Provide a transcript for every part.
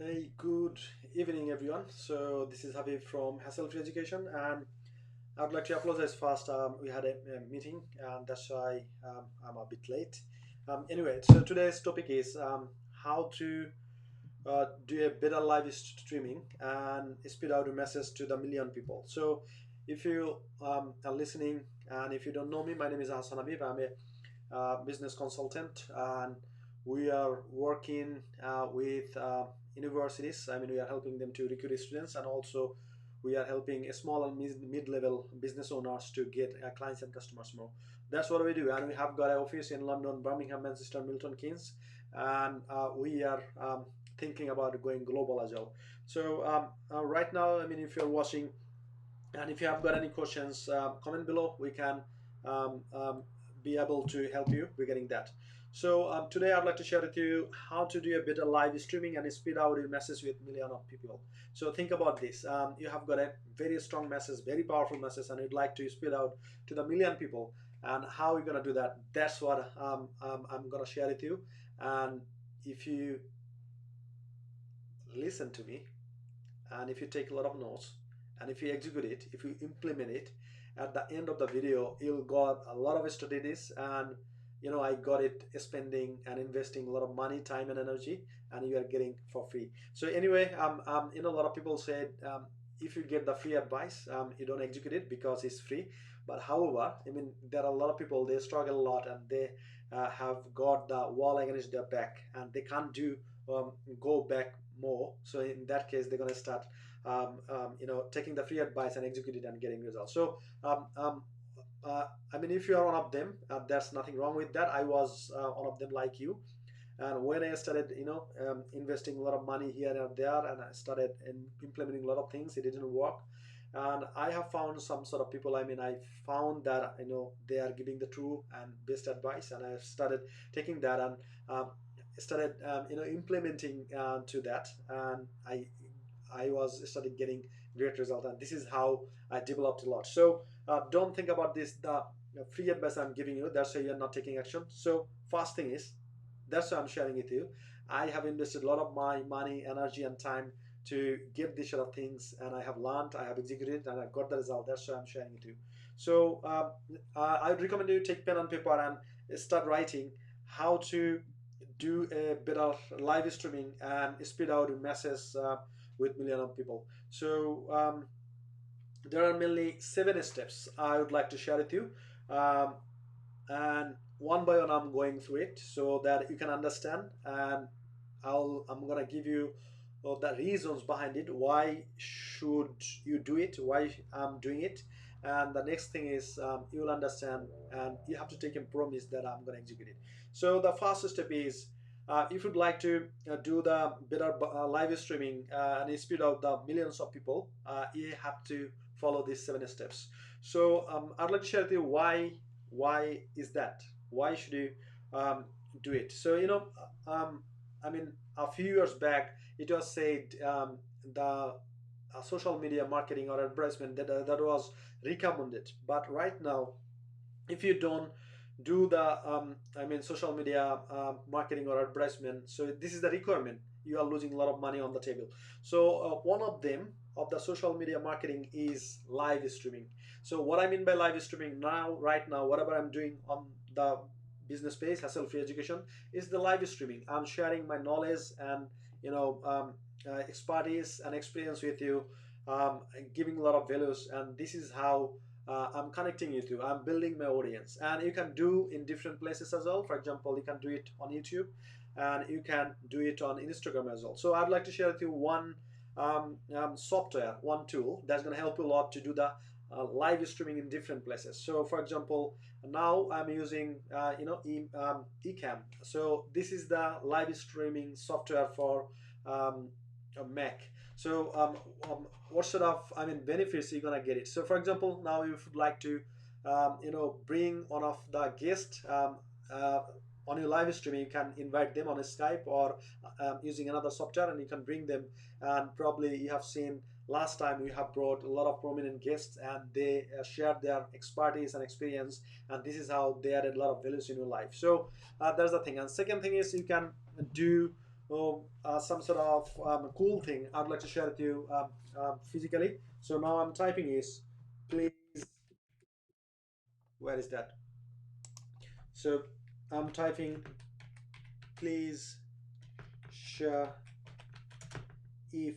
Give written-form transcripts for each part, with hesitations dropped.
Hey, good evening, everyone. So this is Habib from Hassle Free Education, and I would like to apologize first. We had a meeting, and that's why I'm a bit late. Anyway, so today's topic is how to do a better live streaming and speed out a message to the million people. So if you are listening, and if you don't know me, my name is Hassan Habib. I'm a business consultant, and we are working with universities. I mean, we are helping them to recruit students, and also we are helping small and mid-level business owners to get clients and customers more. That's what we do, and we have got an office in London, Birmingham, Manchester, Milton Keynes, and we are thinking about going global as well. So right now, I mean, if you're watching and if you have got any questions, comment below. We can um, um, be able to help you regarding that. So today I'd like to share with you how to do a better live streaming and speed out your message with millions of people. So think about this. You have got a very strong message, very powerful message, and you'd like to speed out to the million people. And how you're going to do that? That's what I'm going to share with you. And if you listen to me, and if you take a lot of notes, and if you execute it, if you implement it, at the end of the video you'll got a lot of strategies. And I got it spending and investing a lot of money, time and energy, and you are getting for free. So anyway, a lot of people said, if you get the free advice, you don't execute it because it's free. But however, I mean, there are a lot of people, they struggle a lot, and they have got the wall against their back, and they can't do go back more. So in that case, they're going to start taking the free advice and execute it and getting results. So I mean, if you are one of them, there's nothing wrong with that. I was one of them like you. And when I started, investing a lot of money here and there, and I started implementing a lot of things, it didn't work. And I have found some sort of people. I mean, I found that they are giving the true and best advice, and I started taking that and started implementing to that, and I was started getting great result, and this is how I developed a lot. So don't think about this the free advice I'm giving you. That's why you're not taking action. So first thing is, that's why I'm sharing with you. I have invested a lot of my money, energy, and time to get these sort of things, and I have learned, I have executed, and I got the result. That's why I'm sharing with you. So I would recommend you take pen and paper and start writing how to do a bit of live streaming and speed out a message with million of people. So there are mainly 7 steps I would like to share with you, um, and one by one I'm going through it so that you can understand. And I'm gonna give you the reasons behind it. Why should you do it? Why I'm doing it? And the next thing is, you'll understand, and you have to take a promise that I'm gonna execute it. So the first step is, if you'd like to do the better live streaming and speed out the millions of people, you have to follow these 7 steps. So I'd like to share with you why is that? Why should you do it? So I mean, a few years back, it was said, the social media marketing or advertisement that was recommended. But right now, if you don't do the I mean, social media marketing or advertisement, so this is the requirement, you are losing a lot of money on the table. So one of them of the social media marketing is live streaming. So what I mean by live streaming, now right now, whatever I'm doing on the business page, hassle free education, is the live streaming. I'm sharing my knowledge and expertise and experience with you, giving a lot of values, and this is how I'm connecting you to. I'm building my audience, and you can do in different places as well. For example, you can do it on YouTube, and you can do it on Instagram as well. So I'd like to share with you one software, one tool that's going to help you a lot to do the live streaming in different places. So, for example, now I'm using Ecamm. So this is the live streaming software for a Mac. So what sort of, I mean, benefits you're gonna get it? So for example, now if you'd like to bring one of the guests on your live stream, you can invite them on a Skype or using another software, and you can bring them. And probably you have seen last time we have brought a lot of prominent guests, and they shared their expertise and experience, and this is how they added a lot of values in your life. So that's the thing. And second thing is, you can do some sort of cool thing I'd like to share with you physically. So now I'm typing is please, where is that? So I'm typing please share if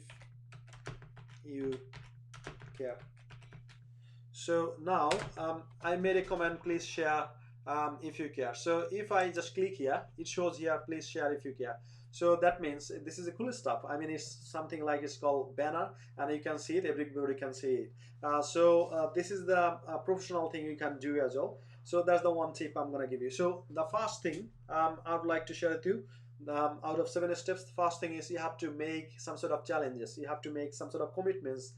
you care. So now I made a comment, please share if you care. So if I just click here, it shows here, please share if you care. So that means this is a cool stuff. I mean, it's something like it's called banner, and you can see it, everybody can see it. This is the professional thing you can do as well. So that's the one tip I'm gonna give you. So the first thing I would like to share with you, out of 7 steps, the first thing is you have to make some sort of challenges. You have to make some sort of commitments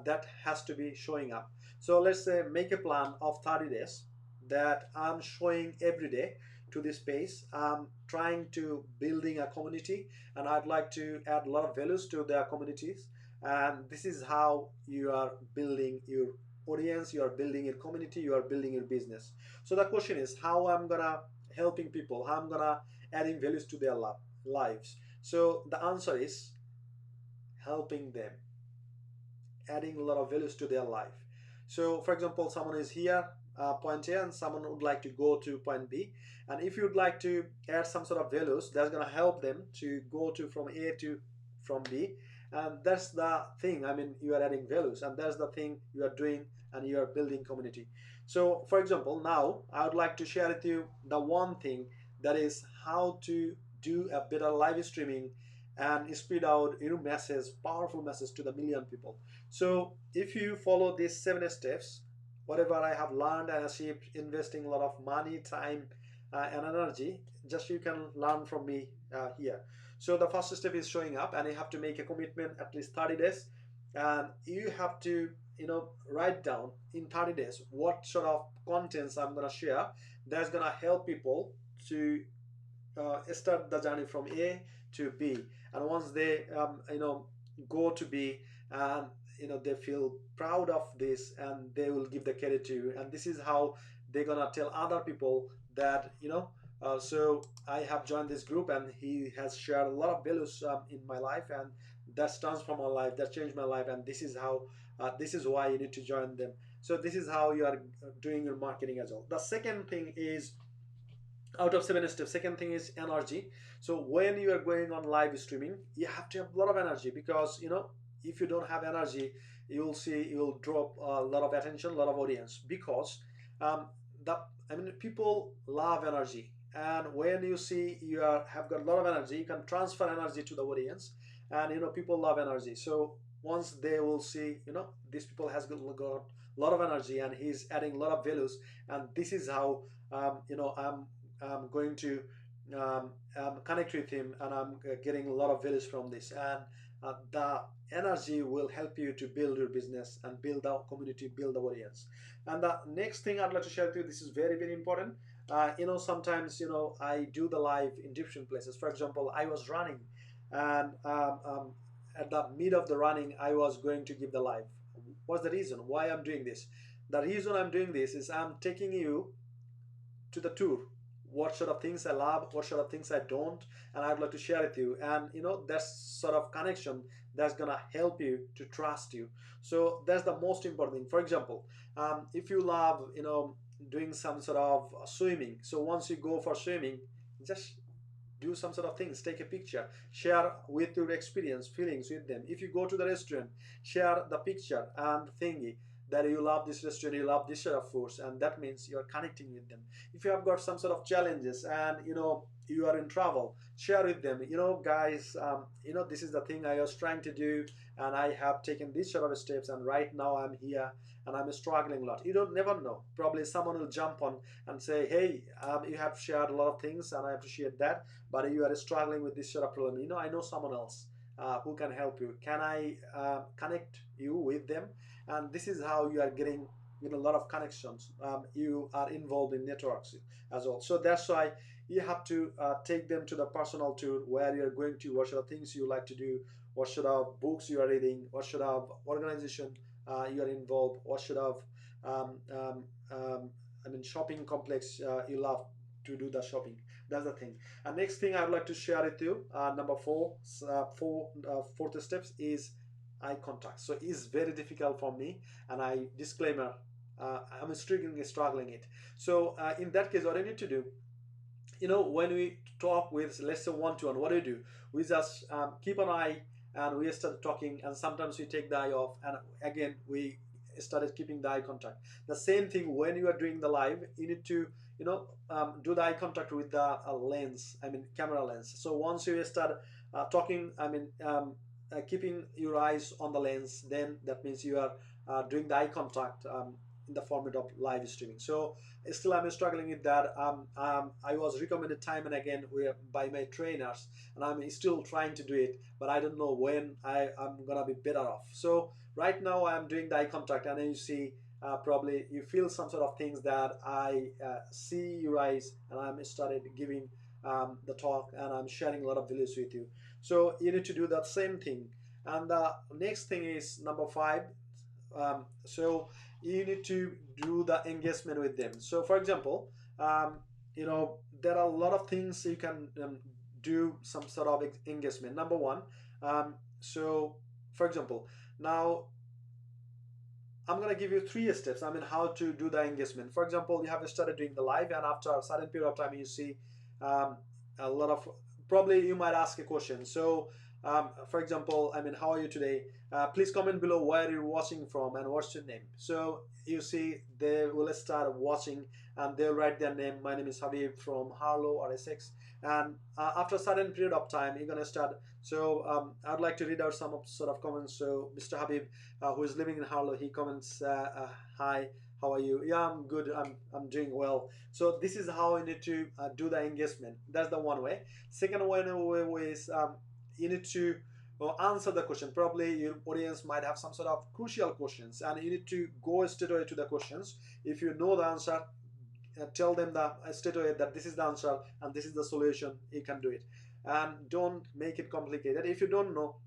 that has to be showing up. So let's say make a plan of 30 days that I'm showing every day to this space. I'm trying to building a community, and I'd like to add a lot of values to their communities. And this is how you are building your audience, you are building your community, you are building your business. So the question is how I'm gonna helping people, how I'm gonna adding values to their lives. So the answer is helping them, adding a lot of values to their life. So, for example, someone is here, point A, and someone would like to go to point B. And if you'd like to add some sort of values, that's going to help them to go to from A to from B. And that's the thing. I mean, you are adding values, and that's the thing you are doing, and you are building community. So, for example, now I would like to share with you the one thing that is how to do a better live streaming and speed out your message, powerful message to the million people. So if you follow these 7 steps, whatever I have learned and achieved, investing a lot of money, time, and energy, just you can learn from me here. So the first step is showing up, and you have to make a commitment at least 30 days, and you have to write down in 30 days what sort of contents I'm gonna share that's gonna help people to start the journey from A to B. And once they go to B, and they feel proud of this, and they will give the credit to you. And this is how they're gonna tell other people that so I have joined this group, and he has shared a lot of values in my life, and that's transformed my life, that changed my life, and this is how this is why you need to join them. So this is how you are doing your marketing as well. The second thing is, out of 7 steps, second thing is energy. So when you are going on live streaming, you have to have a lot of energy, because if you don't have energy, you'll see you'll drop a lot of attention, a lot of audience, because um, the I mean, people love energy. And when you see you have got a lot of energy, you can transfer energy to the audience. And people love energy. So once they will see these people has got a lot of energy, and he's adding a lot of values, and this is how I'm going to connect with him, and I'm getting a lot of values from this. And the energy will help you to build your business and build the community, build the audience. And the next thing I'd like to share with you, this is very, very important. Sometimes I do the live in different places. For example, I was running, and at the mid of the running, I was going to give the live. What's the reason why I'm doing this? The reason I'm doing this is I'm taking you to the tour, what sort of things I love, what sort of things I don't, and I'd like to share with you. And that's sort of connection that's gonna help you to trust you. So that's the most important thing. For example, if you love doing some sort of swimming, so once you go for swimming, just do some sort of things, take a picture, share with your experience, feelings with them. If you go to the restaurant, share the picture and thingy that you love this restaurant, you love this sort of foods, and that means you're connecting with them. If you have got some sort of challenges, and you are in trouble, share with them, guys, this is the thing I was trying to do, and I have taken these sort of steps, and right now I'm here, and I'm struggling a lot. You don't never know, probably someone will jump on and say, hey, you have shared a lot of things, and I appreciate that, but you are struggling with this sort of problem. I know someone else who can help you. Can I connect you with them? And this is how you are getting a lot of connections. You are involved in networks as well. So that's why you have to take them to the personal tour, where you're going to, what sort of things you like to do, what sort of books you are reading, what sort of organization you are involved, what sort of um, um, shopping complex you love to do the shopping. That's the thing. And next thing I would like to share with you, number fourth steps is eye contact. So it's very difficult for me, and I disclaimer, I'm struggling it. So in that case, what I need to do, when we talk with, let's say, one-to-one, what do? We just keep an eye, and we start talking, and sometimes we take the eye off, and again we started keeping the eye contact. The same thing when you are doing the live, you need to do the eye contact with the lens, I mean camera lens. So once you start talking, I mean keeping your eyes on the lens, then that means you are doing the eye contact in the format of live streaming. So still I'm struggling with that. I was recommended time and again by my trainers, and I'm still trying to do it, but I don't know when I'm gonna be better off. So right now I'm doing the eye contact, and then you see, probably you feel some sort of things that I see your eyes, and I'm started giving the talk, and I'm sharing a lot of videos with you. So you need to do that same thing. And the next thing is number 5. So you need to do the engagement with them. So for example, there are a lot of things you can do some sort of engagement. Number 1, so for example, now I'm gonna give you 3 steps. I mean, how to do the engagement. For example, you have started doing the live, and after a certain period of time, you see a lot of, probably you might ask a question. So, for example, I mean, how are you today? Please comment below where you're watching from and what's your name. So you see, they will start watching, and they'll write their name. My name is Habib from Harlow or Essex. And after a certain period of time, you're gonna start. So I'd like to read out some of sort of comments. So Mr. Habib, who is living in Harlow, he comments, "Hi, how are you? Yeah, I'm good. I'm doing well." So this is how you need to do the engagement. That's the one way. Second way is you need to answer the question. Probably your audience might have some sort of crucial questions, and you need to go straight away to the questions. If you know the answer, tell them that straight away that this is the answer and this is the solution. You can do it, and don't make it complicated. If you don't know,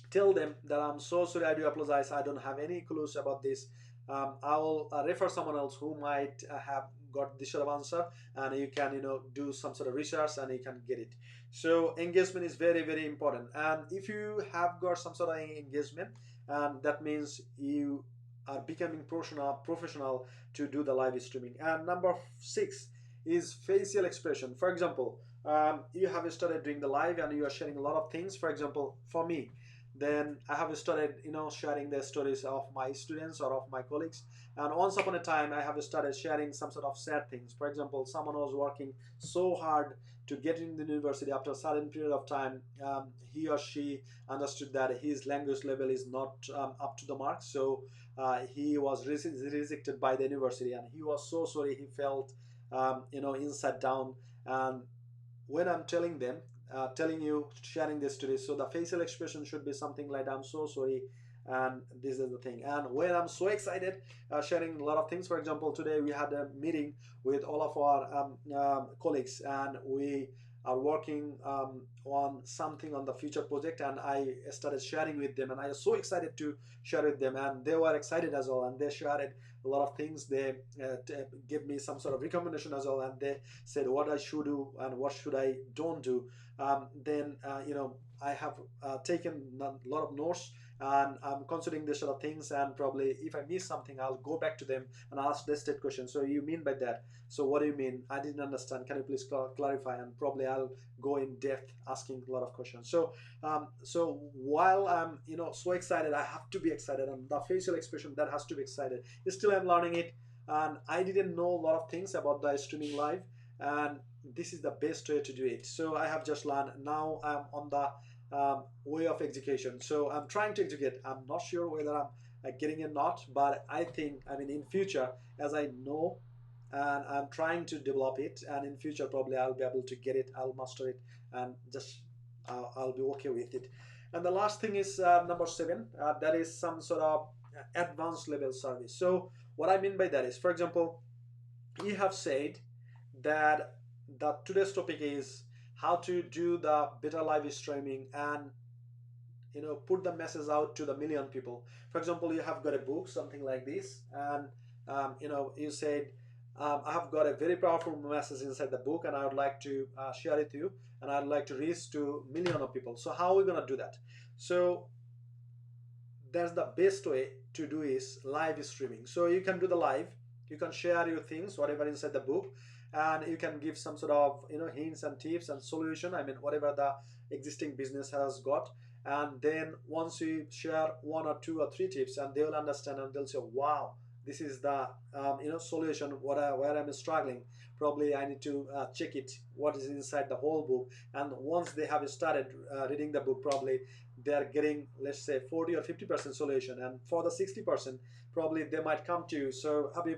tell them that I'm so sorry, I do apologize, I don't have any clues about this. I will refer someone else who might have got this sort of answer, and you can do some sort of research and you can get it. So engagement is very, very important, and if you have got some sort of engagement, that means you are becoming professional to do the live streaming. And number 6 is facial expression. For example, you have started doing the live and you are sharing a lot of things. For example, for me, then I have started sharing the stories of my students or of my colleagues, and once upon a time I have started sharing some sort of sad things. For example, someone was working so hard to get in the university. After a certain period of time, he or she understood that his language level is not up to the mark, so he was rejected by the university, and he was so sorry. He felt inside down. And when I'm telling them, telling you, sharing this today, so the facial expression should be something like, "I'm so sorry," and this is the thing. And when I'm so excited, sharing a lot of things. For example, today we had a meeting with all of our colleagues, and we are working on something on the future project, and I started sharing with them, and I was so excited to share with them, and they were excited as well, and they shared a lot of things. They gave me some sort of recommendation as well, and they said what I should do and what should I don't do. Then I have taken a lot of notes, and I'm considering this sort of things, and probably if I miss something, I'll go back to them and ask this state question. So you mean by that? So what do you mean? I didn't understand. Can you please clarify? And probably I'll go in depth asking a lot of questions. So while I'm so excited, I have to be excited, and the facial expression that has to be excited. Still I'm learning it, and I didn't know a lot of things about the streaming live, and this is the best way to do it. So I have just learned. Now I'm on the way of execution. So I'm trying to execute. I'm not sure whether I'm getting it or not, but I think, I mean, in future, as I know, and I'm trying to develop it, and in future probably I'll be able to get it, I'll master it, and just I'll be okay with it. And the last thing is number 7. That is some sort of advanced level service. So what I mean by that is, for example, you have said that today's topic is how to do the better live streaming and put the message out to the million people. For example, you have got a book, something like this, and you said I have got a very powerful message inside the book, and I would like to share it with you, and I'd like to reach to million of people. So how are we gonna do that? So that's the best way to do is live streaming. So you can do the live, you can share your things, whatever inside the book, and you can give some sort of hints and tips and solution. I mean, whatever the existing business has got. And then once you share one or two or three tips, and they will understand and they'll say, wow, this is the solution where I'm struggling. Probably I need to check it what is inside the whole book. And once they have started reading the book, probably they are getting, let's say, 40 or 50% solution, and for the 60% probably they might come to you. So Habib,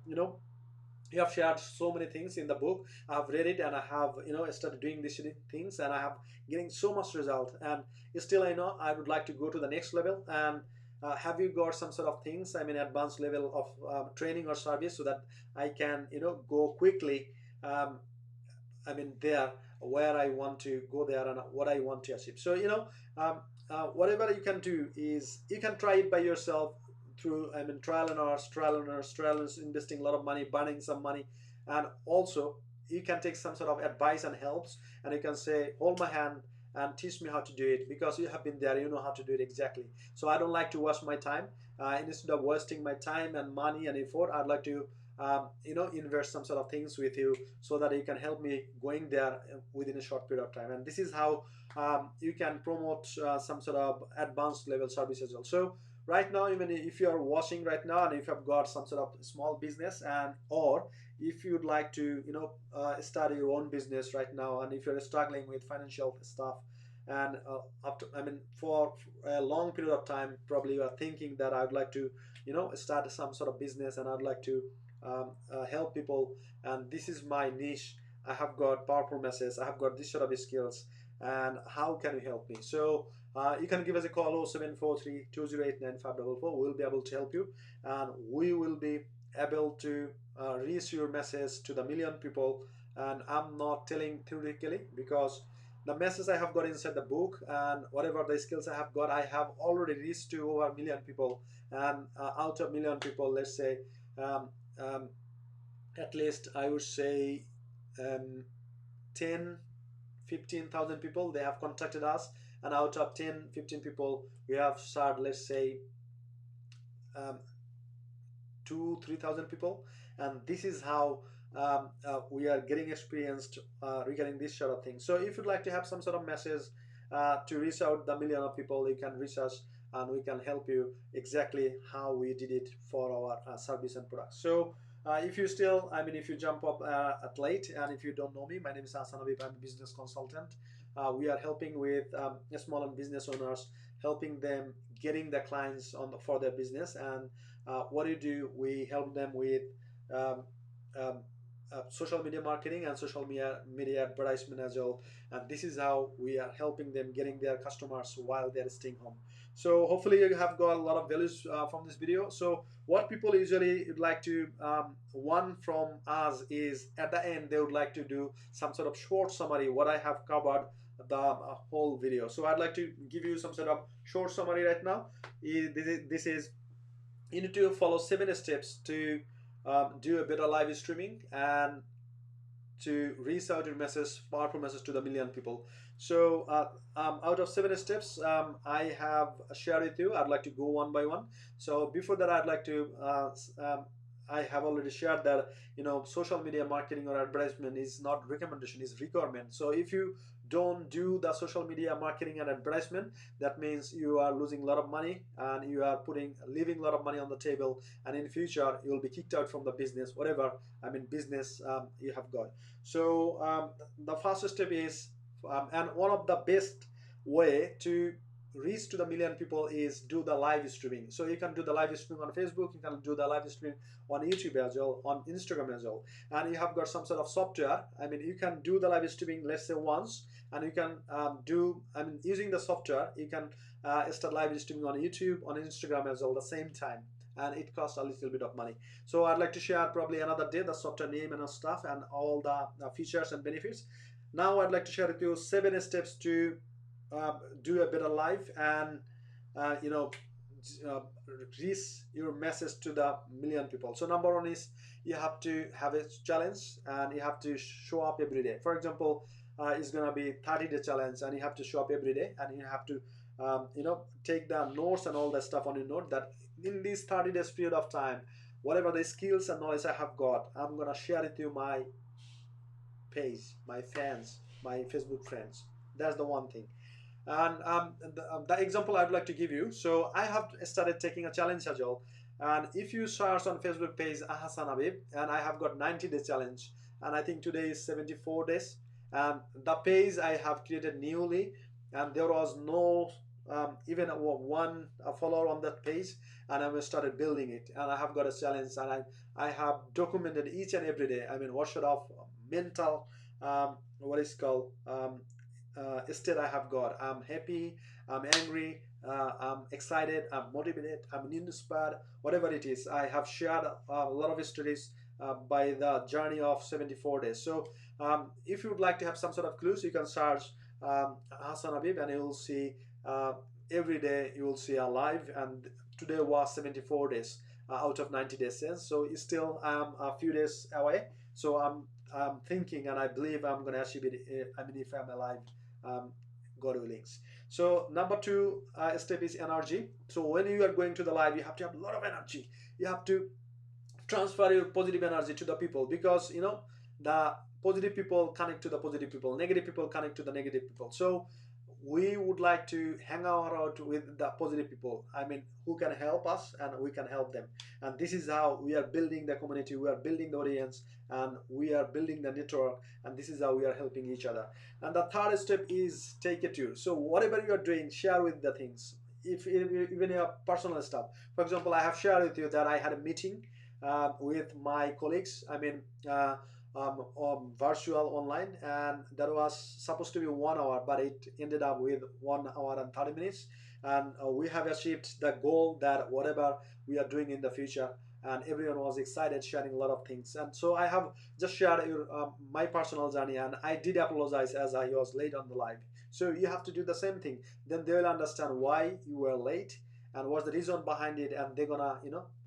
you have shared so many things in the book. I have read it, and I have started doing these things, and I have getting so much result. And still I know I would like to go to the next level. And have you got some sort of things, I mean, advanced level of training or service, so that I can go quickly, um, I mean, there where I want to go there and what I want to achieve. So um, whatever you can do is you can try it by yourself through, I mean, trial and errors, investing a lot of money, burning some money. And also you can take some sort of advice and helps, and you can say, hold my hand and teach me how to do it, because you have been there, you know how to do it exactly. So I don't like to waste my time. Instead of wasting my time and money and effort, I'd like to invest some sort of things with you, so that you can help me going there within a short period of time. And this is how you can promote some sort of advanced level service as well. So right now, even if you are watching right now, and if you have got some sort of small business, and or if you'd like to start your own business right now, and if you're struggling with financial stuff, and after, I mean, for a long period of time, probably you are thinking that I would like to start some sort of business, and I'd like to help people, and this is my niche. I have got powerful messages, I have got this sort of skills, and how can you help me? So you can give us a call, 0743 2089544. We'll be able to help you, and we will be able to reach your message to the million people. And I'm not telling theoretically, because the message I have got inside the book, and whatever the skills I have got, I have already reached to over a million people. And out of million people, let's say, um, um, at least I would say, um, 10 15,000 people, they have contacted us. And out of 10 15 people, we have started, let's say, um, 2 3,000 people. And this is how we are getting experienced regarding this sort of thing. So if you'd like to have some sort of message to reach out the million of people, you can reach us, and we can help you exactly how we did it for our service and products. So if you still, I mean, if you jump up at late, and if you don't know me, my name is Hassan Habib. I'm a business consultant. We are helping with small and business owners, helping them getting the clients for their business. And what do you do? We help them with um, um, social media marketing and social media advertisement as well. And this is how we are helping them getting their customers while they're staying home. So hopefully you have got a lot of values from this video. So what people usually would like to want from us is, at the end, they would like to do some sort of short summary what I have covered the whole video. So I'd like to give you some sort of short summary right now. This is you need to follow 7 steps to do a better live streaming, and to reach out your message, powerful message, to the million people. So out of 7 steps I have shared with you, I'd like to go one by one. So before that, I'd like to I have already shared that social media marketing or advertisement is not recommendation, is requirement. So if you don't do the social media marketing and advertisement, that means you are losing a lot of money, and you are leaving a lot of money on the table, and in future you will be kicked out from the business, whatever, I mean, business you have got. So the first step is, and one of the best way to reach to the million people is do the live streaming. So you can do the live streaming on Facebook, you can do the live streaming on YouTube as well, on Instagram as well. And you have got some sort of software, I mean, you can do the live streaming, let's say, once, and you can I mean, using the software, you can start live streaming on YouTube, on Instagram as well, the same time. And it costs a little bit of money. So I'd like to share probably another day the software name and stuff, and all the features and benefits. Now I'd like to share with you 7 steps to do a better life, and uh, reach your message to the million people. So number one is you have to have a challenge and you have to show up every day. For example, it's gonna be 30-day challenge and you have to show up every day and you have to take the notes and all that stuff on your note, that in this 30 days period of time, whatever the skills and knowledge I have got, I'm gonna share it to my page, my fans, my Facebook friends. That's the one thing. And the example I'd like to give you. So I have started taking a challenge as well. And if you search on Facebook page Hassan Habib, and I have got 90-day challenge, and I think today is 74 days. And the page I have created newly, and there was no even one follower on that page, and I started building it, and I have got a challenge, and I have documented each and every day. I mean, what sort of mental what is called state I have got. I'm happy, I'm angry, I'm excited, I'm motivated, I'm inspired, whatever it is. I have shared a lot of stories by the journey of 74 days. So if you would like to have some sort of clues, you can search Hassan Habib and you will see uh, every day you will see a live, and today was 74 days out of 90 days. So still I'm a few days away. So I'm thinking and I believe I'm going to achieve it. I mean, if I'm alive, um, God willings. So number two step is energy. So when you are going to the live, you have to have a lot of energy. You have to transfer your positive energy to the people, because the positive people connect to the positive people, negative people connect to the negative people. So we would like to hang out with the positive people, I mean, who can help us and we can help them. And this is how we are building the community, we are building the audience, and we are building the network, and this is how we are helping each other. And the third step is take it to. So whatever you are doing, share with the things. If even your personal stuff, for example, I have shared with you that I had a meeting with my colleagues, I mean, virtual online, and that was supposed to be 1 hour, but it ended up with 1 hour and 30 minutes. And we have achieved the goal that whatever we are doing in the future, and everyone was excited, sharing a lot of things. And so I have just shared my personal journey, and I did apologize as I was late on the live. So you have to do the same thing, then they will understand why you were late and what's the reason behind it, and they're gonna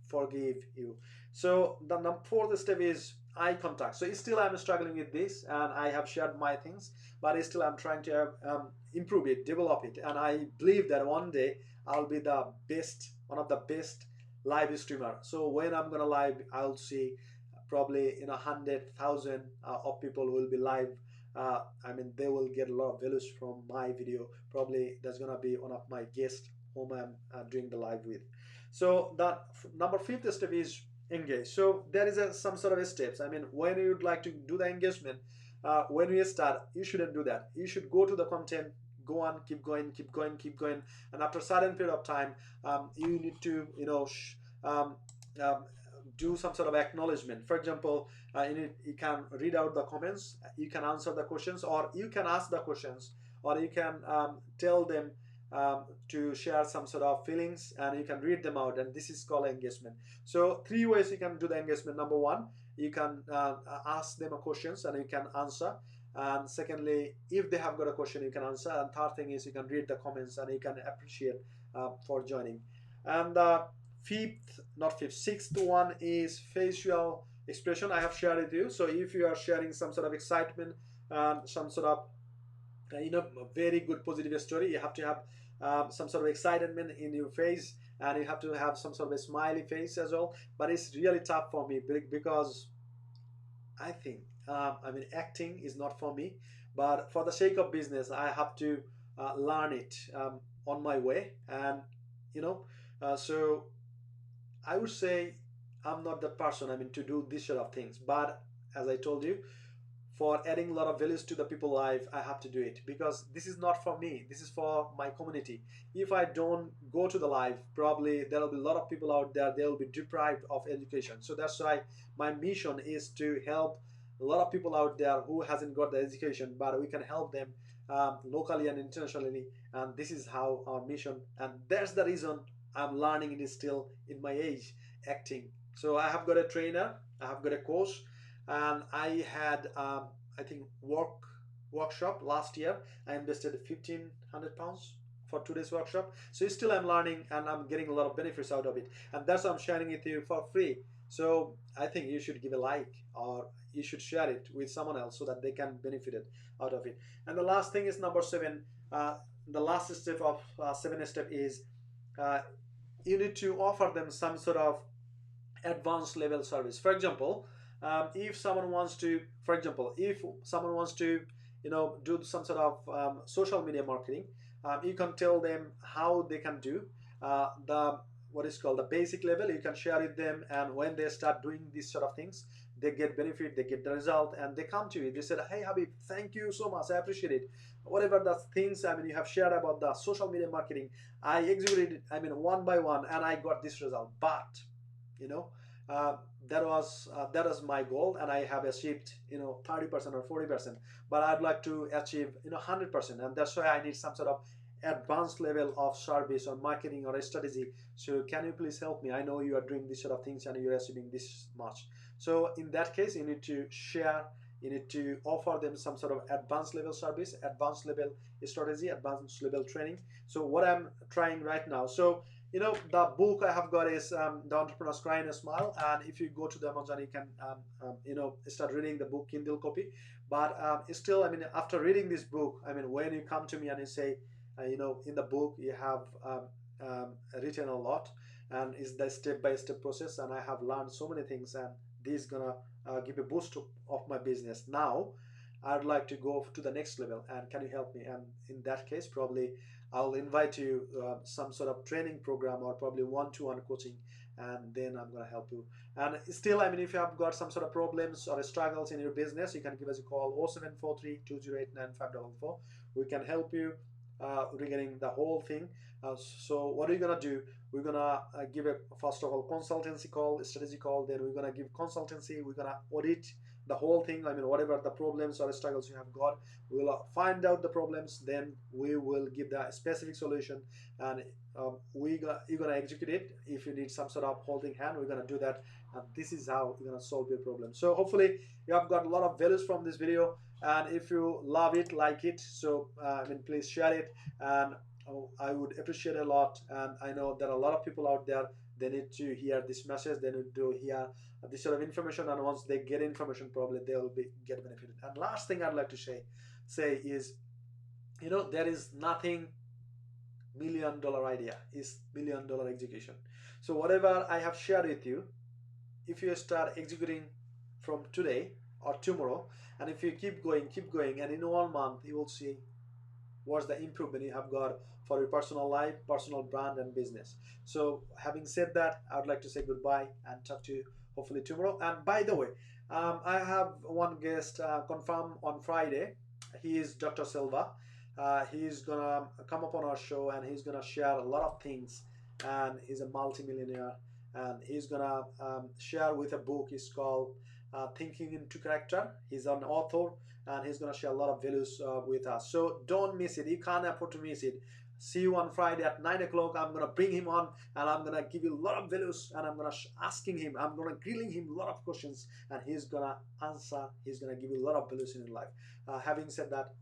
forgive you. So the fourth step is eye contact. So still I'm struggling with this, and I have shared my things, but still I'm trying to improve it, develop it, and I believe that one day I'll be the best, one of the best live streamer. So when I'm gonna live, I'll see probably 100,000 of people will be live. I mean, they will get a lot of values from my video. Probably that's gonna be one of my guests whom I'm doing the live with. So that number fifth step is engage. So there is some sort of steps. I mean, when you'd like to do the engagement, when you start, you shouldn't do that. You should go to the content, go on, keep going, keep going, keep going, and after a certain period of time, you need to um, um, do some sort of acknowledgement. For example, you can read out the comments, you can answer the questions, or you can ask the questions, or you can tell them to share some sort of feelings, and you can read them out, and this is called engagement. So three ways you can do the engagement. Number one, you can ask them a questions and you can answer, and secondly, if they have got a question, you can answer, and third thing is you can read the comments and you can appreciate for joining. And sixth one is facial expression. I have shared with you. So if you are sharing some sort of excitement and some sort of a very good positive story, you have to have some sort of excitement in your face, and you have to have some sort of a smiley face as well. But it's really tough for me because I think I mean, acting is not for me, but for the sake of business I have to learn it on my way. And you know so I would say I'm not the person, I mean, to do this sort of things. But as I told you, for adding a lot of values to the people life, I have to do it, because this is not for me, this is for my community. If I don't go to the live, probably there will be a lot of people out there, they will be deprived of education. So that's why my mission is to help a lot of people out there who hasn't got the education, but we can help them locally and internationally. And this is how our mission, and that's the reason I'm learning it still in my age, acting. So I have got a trainer, I have got a coach, and I had I think workshop last year. I invested £1,500. for today's workshop. So still I'm learning and I'm getting a lot of benefits out of it, and that's why I'm sharing it to you for free. So I think you should give a like, or you should share it with someone else so that they can benefit it out of it. And the last thing is number 7. The last step of 7 step is uh, you need to offer them some sort of advanced level service. For example, if someone wants to, do some sort of social media marketing, you can tell them how they can do the what is called the basic level. You can share with them, and when they start doing these sort of things, they get benefit, they get the result, and they come to you. They said, "Hey Habib, thank you so much, I appreciate it. Whatever the things you have shared about the social media marketing, I executed it, one by one, and I got this result. But you know uh, that was my goal, and I have achieved 30% or 40%, but I'd like to achieve 100%, and that's why I need some sort of advanced level of service or marketing or strategy. So can you please help me? I know you are doing this sort of things and you're achieving this much." So in that case, you need to share, you need to offer them some sort of advanced level service, advanced level strategy, advanced level training. So what I'm trying right now, so the book I have got is The Entrepreneur's Cry and Smile, and if you go to the Amazon, you can start reading the book Kindle copy. But still, after reading this book, when you come to me and you say, in the book you have written a lot, and is the step-by-step process, and I have learned so many things, and this is gonna give a boost of my business. Now I'd like to go to the next level, and can you help me? And in that case, probably I'll invite you some sort of training program, or probably one-to-one coaching, and then I'm gonna help you. And still, if you have got some sort of problems or struggles in your business, you can give us a call 0743-208-9544. We can help you regarding the whole thing. So what are you gonna do? We're gonna give a first of all consultancy call, strategy call. Then we're gonna give consultancy. We're gonna audit the whole thing. Whatever the problems or struggles you have got, we'll find out the problems. Then we will give the specific solution, and you're gonna execute it. If you need some sort of holding hand, we're gonna do that, and this is how you're gonna solve your problem. So hopefully you have got a lot of values from this video, and if you love it, like it, so please share it, and I would appreciate a lot. And I know there are a lot of people out there, they need to hear this message, they need to hear this sort of information, and once they get information, probably they will get benefited. And last thing I'd like to say is, there is nothing $1,000,000 idea, is $1,000,000 execution. So whatever I have shared with you, if you start executing from today or tomorrow, and if you keep going, and in 1 month you will see what's the improvement you have got for your personal life, personal brand, and business. So having said that, I would like to say goodbye and talk to you hopefully tomorrow. And by the way, I have one guest confirmed on Friday. He is Dr. Silva. He's gonna come up on our show, and he's gonna share a lot of things, and he's a multimillionaire, and he's gonna share with a book. It's called Thinking into Character. He's an author, and he's gonna share a lot of values with us. So don't miss it. You can't afford to miss it. See you on Friday at 9 o'clock. I'm gonna bring him on, and I'm gonna give you a lot of values, and I'm gonna asking him, I'm gonna grilling him a lot of questions, and he's gonna answer. He's gonna give you a lot of values in your life. Having said that,